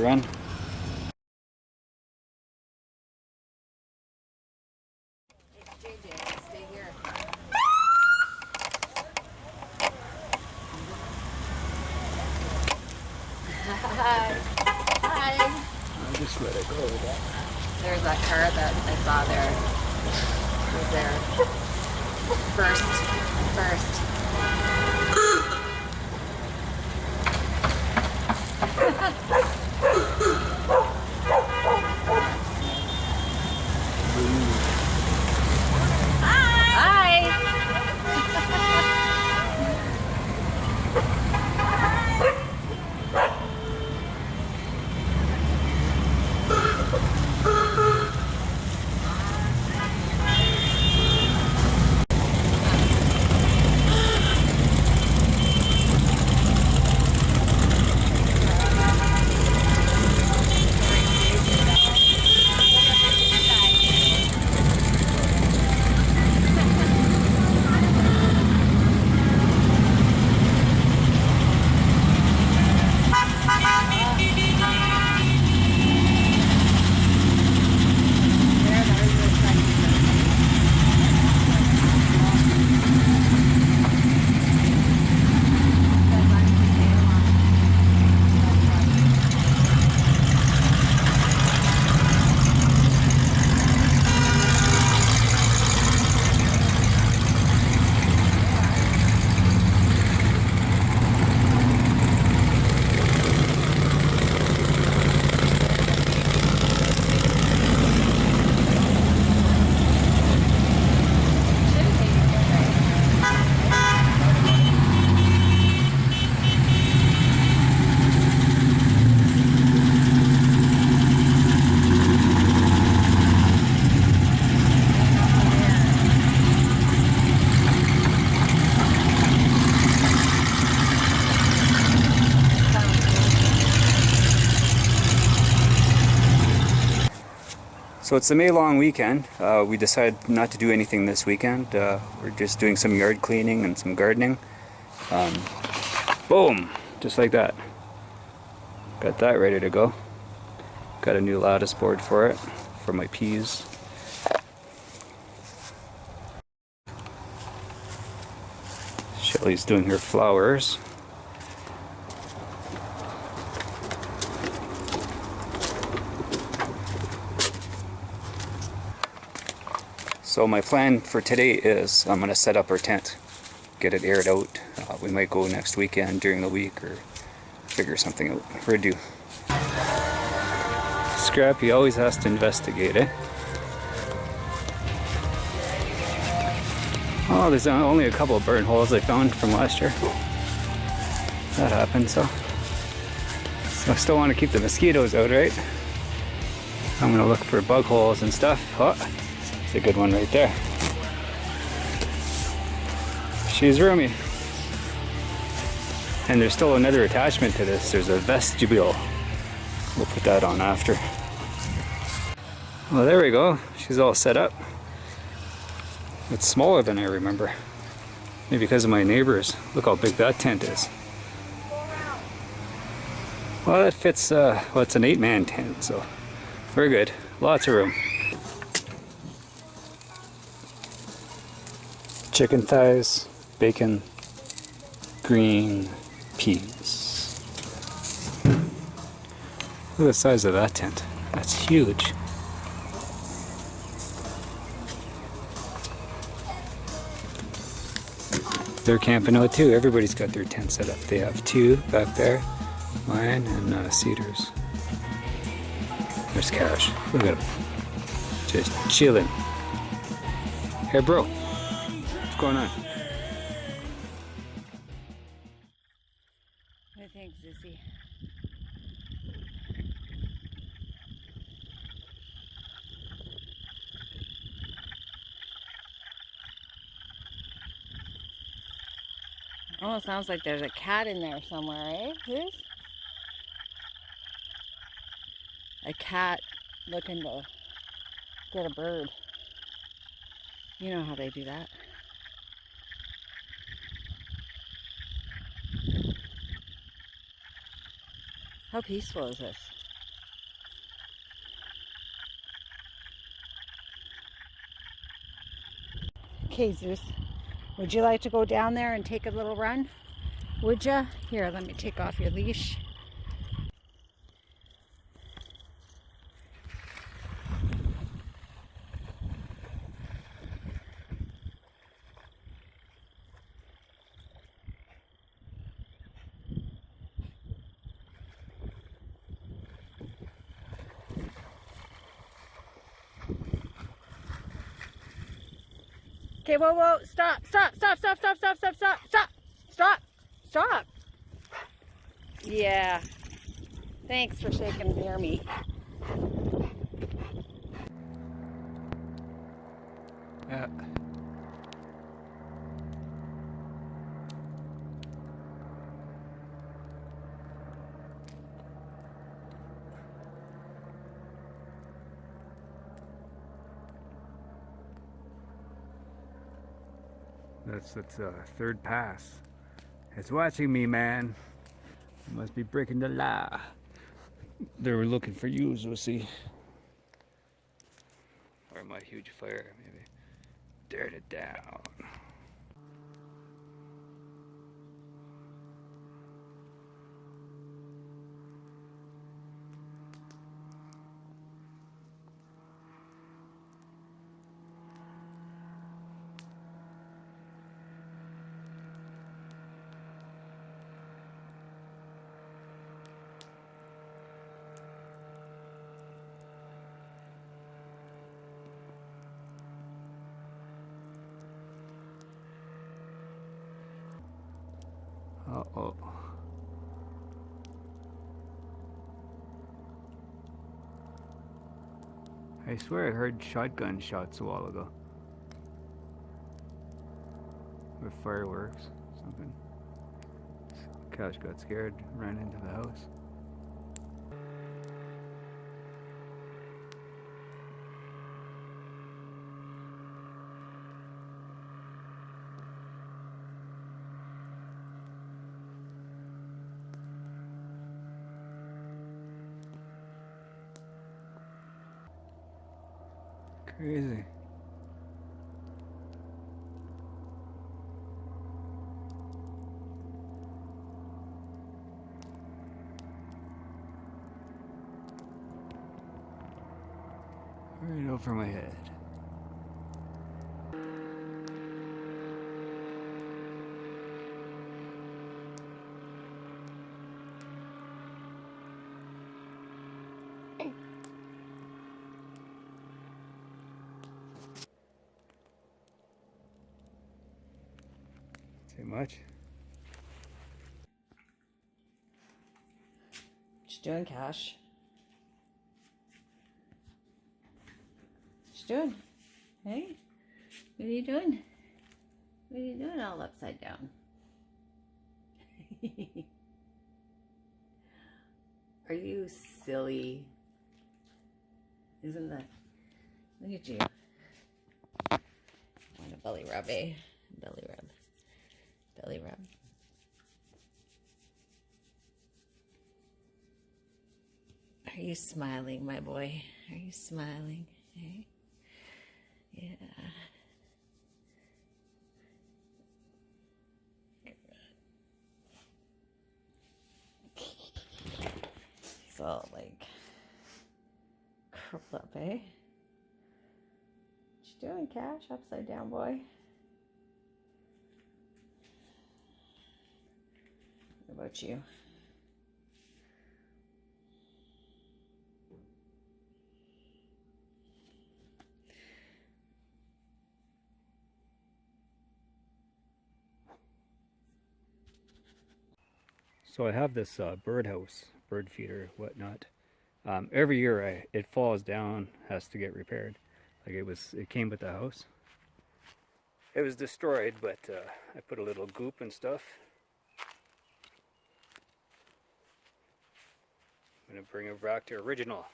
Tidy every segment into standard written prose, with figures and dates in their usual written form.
another run. Stay here. Hi. Hi. I'll just let it go with that. There's that car that I saw there. It was there. First. So it's the May long weekend. We decided not to do anything this weekend. We're just doing some yard cleaning and some gardening. Boom! Just like that. Got that ready to go. Got a new lattice board for it, for my peas. Shelly's doing her flowers. So my plan for today is I'm going to set up our tent, get it aired out. We might go next weekend during the week or figure something out. We're due. Scrappy always has to investigate, eh? Oh, there's only a couple of burn holes I found from last year. That happened, so I still want to keep the mosquitoes out, right? I'm going to look for bug holes and stuff. Oh, it's a good one right there. She's roomy. And there's still another attachment to this. There's a vestibule. We'll put that on after. Well, there we go. She's all set up. It's smaller than I remember. Maybe because of my neighbors. Look how big that tent is. Well, that fits, well, it's an 8-man tent, so we're good. Lots of room. Chicken thighs, bacon, green peas. Look at the size of that tent. That's huge. They're camping out too. Everybody's got their tent set up. They have 2 back there, mine and Cedar's. There's Cash. Look at him. Just chilling. Hey bro, what's going on? What do you think, Zissy? Almost sounds like there's a cat in there somewhere, eh? Who's? A cat looking to get a bird. You know how they do that. How peaceful is this? Okay, Zeus. Would you like to go down there and take a little run? Would you? Here, let me take off your leash. Okay, whoa, whoa, stop, stop, stop, stop, stop, stop, stop, stop, stop, stop, stop. Yeah. Thanks for shaking near me. Yeah. That's third pass. It's watching me, man. You must be breaking the law. They were looking for you, Zusi. Or my huge fire, maybe. Dirt it down. Uh-oh. I swear I heard shotgun shots a while ago. Or fireworks, something. Cash got scared, ran into the house. Crazy. Right over my head. Too much? What you doing, Cash? What you doing? Hey? What are you doing? What are you doing all upside down? Are you silly? Isn't that... Look at you. Want a belly rub, eh? Belly rub. Belly rub. Are you smiling, my boy? Are you smiling? Eh? Yeah. He's all like curled up, eh? What you doing, Cash? Upside down, boy. What about you? So I have this birdhouse, bird feeder, whatnot. Every year it falls down, has to get repaired. Like it came with the house. It was destroyed, but I put a little goop and stuff. I'm gonna bring it back to original.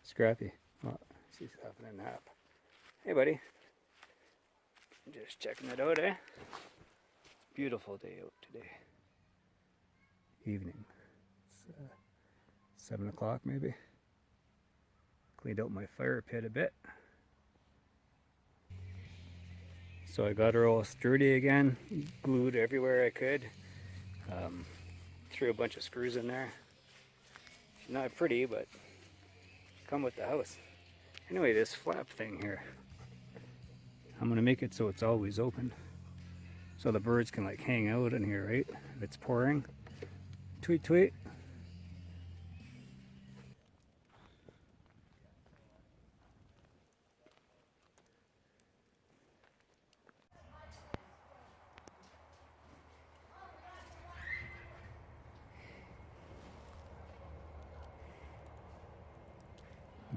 Scrappy. Oh, she's having a nap. Hey, buddy. Just checking it out, eh? It's a beautiful day out today. Evening. It's 7 o'clock maybe. Cleaned out my fire pit a bit. So I got her all sturdy again, glued everywhere I could. Threw a bunch of screws in there. She's not pretty, but come with the house. Anyway, this flap thing here, I'm gonna make it so it's always open. So the birds can like hang out in here, right? If it's pouring. Tweet, tweet.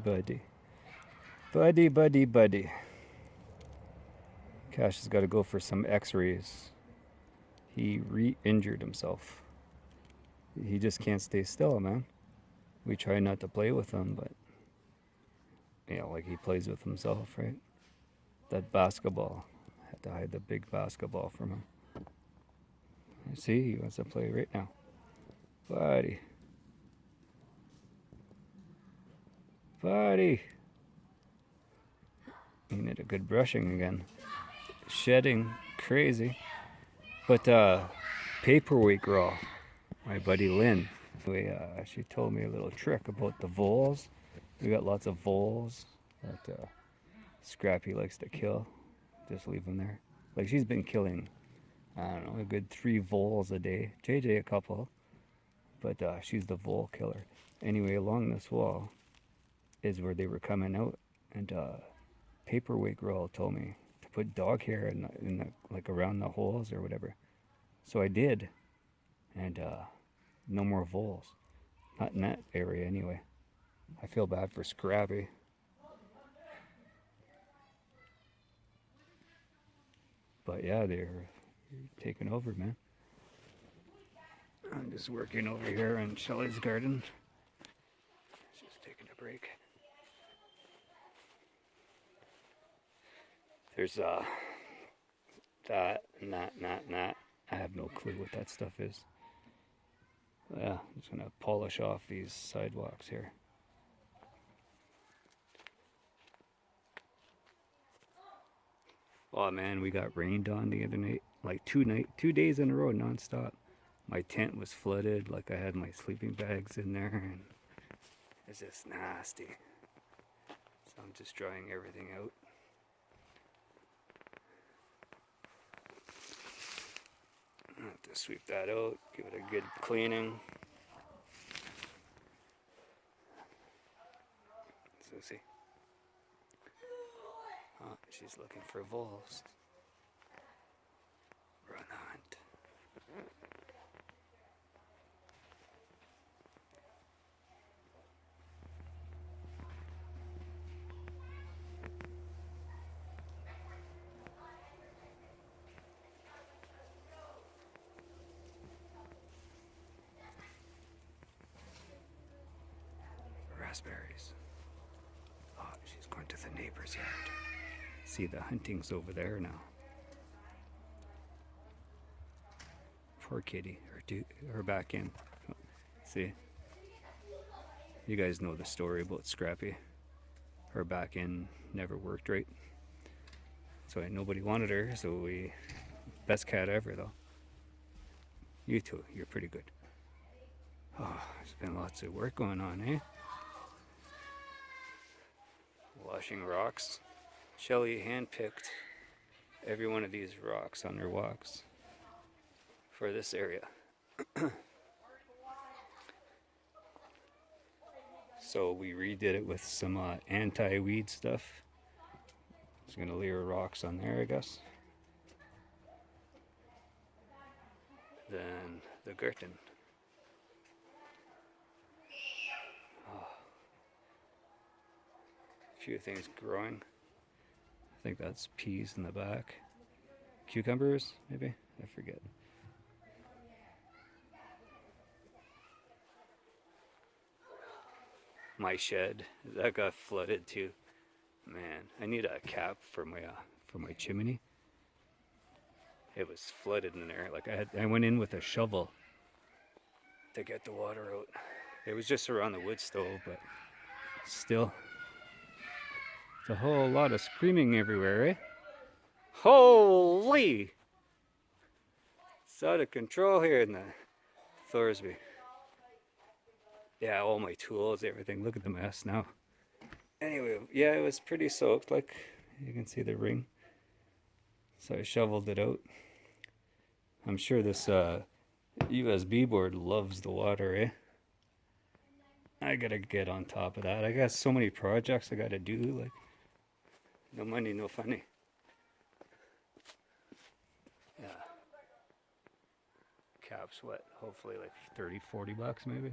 Buddy. Buddy, buddy, buddy. Cash has got to go for some x-rays. He re-injured himself. He just can't stay still, man. We try not to play with him, but you know, like he plays with himself, right? That basketball. I had to hide the big basketball from him. See, he wants to play right now. Buddy. Buddy. He need a good brushing again. Shedding crazy. But paperweight girl, my buddy Lynn, she told me a little trick about the voles. We got lots of voles that Scrappy likes to kill. Just leave them there. Like she's been killing, I don't know, a good 3 voles a day. JJ a couple, but she's the vole killer. Anyway, along this wall is where they were coming out, and paperweight girl told me to put dog hair in the like around the holes or whatever. So I did, and no more voles. Not in that area anyway. I feel bad for Scrappy. But yeah, they're taking over, man. I'm just working over here in Shelly's garden. Just taking a break. There's that and that and that and that. I have no clue what that stuff is. Yeah, I'm just gonna polish off these sidewalks here. Oh man, we got rained on the other night, like 2 days in a row, nonstop. My tent was flooded, like I had my sleeping bags in there, and it's just nasty. So I'm just drying everything out. I have to sweep that out, give it a good cleaning. So see. Oh, she's looking for voles. We're on the hunt. Raspberries. Oh, she's going to the neighbor's yard. See, the hunting's over there now. Poor kitty. Her back in. See? You guys know the story about Scrappy. Her back end never worked right. So nobody wanted her, so we... Best cat ever, though. You too, you're pretty good. Oh, there's been lots of work going on, eh? Washing rocks. Shelly handpicked every one of these rocks on her walks for this area. So we redid it with some anti-weed stuff. Just gonna layer rocks on there, I guess. Then the curtain. Oh. A few things growing. I think that's peas in the back. Cucumbers, maybe? I forget. My shed, that got flooded too. Man, I need a cap for my chimney. it was flooded in there. Like I went in with a shovel to get the water out. It was just around the wood stove, but still, it's a whole lot of screaming everywhere, eh? Holy! It's out of control here in the Thorsby. Yeah, all my tools, everything. Look at the mess now. Anyway, yeah, it was pretty soaked. Like you can see the ring. So I shoveled it out. I'm sure this USB board loves the water, eh? I gotta get on top of that. I got so many projects I gotta do. Like, no money, no funny. Yeah. Caps, what? Hopefully like 30, 40 bucks maybe.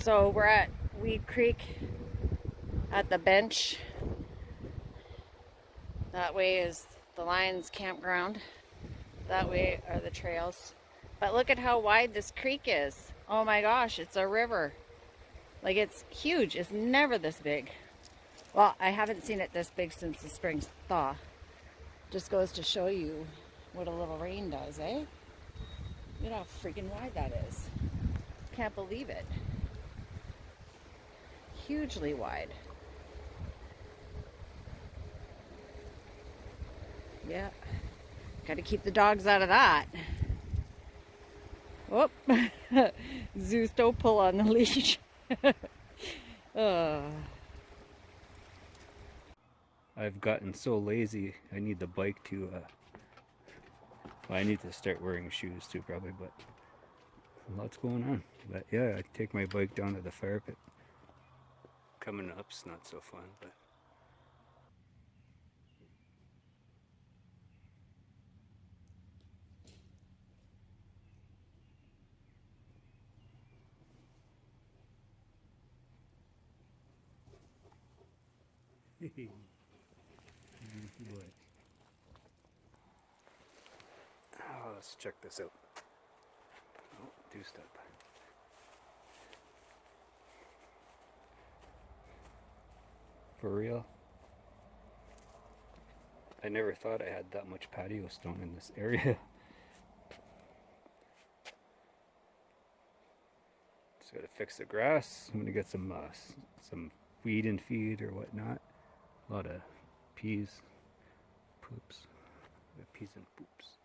So we're at Weed Creek at the bench. That way is the Lions campground. That way are the trails. But look at how wide this creek is. Oh my gosh, it's a river. Like, it's huge. It's never this big. Well, I haven't seen it this big since the spring thaw. Just goes to show you what a little rain does, eh? You know how freaking wide that is. Can't believe it. Hugely wide. Yeah. Got to keep the dogs out of that. Whoop. Zeus, don't pull on the leash. I've gotten so lazy. I need the bike to. Well, I need to start wearing shoes too, probably. But lots going on. But yeah, I take my bike down to the fire pit. Coming up's not so fun, but. Boy. Oh, let's check this out. Oh, two-step. For real? I never thought I had that much patio stone in this area. Just gotta fix the grass. I'm gonna get some weed and feed or whatnot. A lot of peas, poops, peas and poops.